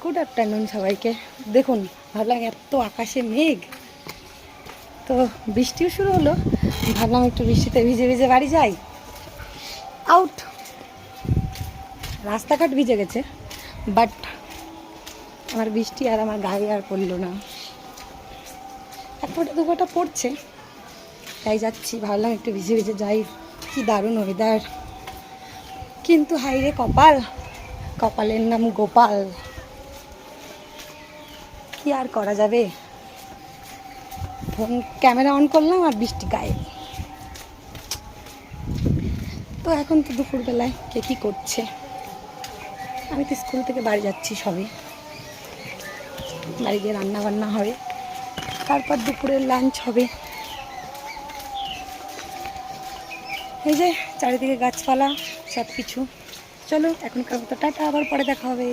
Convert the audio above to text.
Good afternoon সবাইকে। দেখুন ভাবলাম এত আকাশে মেঘ, তো বৃষ্টিও শুরু হলো, ভাবলাম একটু বৃষ্টিতে ভিজে ভিজে বাড়ি যাই। আউট, রাস্তাঘাট ভিজে গেছে, বাট আমার বৃষ্টি আর আমার গায়ে আর পড়লো না। এক ফোঁটা দু ফোঁটা পড়ছে, তাই যাচ্ছি, ভাবলাম একটু ভিজে ভিজে যাই। কি দারুণ ওয়েদার, কিন্তু হাইরে কপাল, কপালের নাম গোপাল, কি আর করা যাবে। ফোন ক্যামেরা অন করলাম আর বৃষ্টি গায়ে। তো এখন তো দুপুরবেলায় কে কী করছে, আমি তো স্কুল থেকে বাড়ি যাচ্ছি সবে, বাড়ি গিয়ে রান্না বান্না হবে, তারপর দুপুরের লাঞ্চ হবে। এই যে চারিদিকে গাছপালা সব কিছু। চলো এখনকার মতো টাটা, আবার পরে দেখা হবে।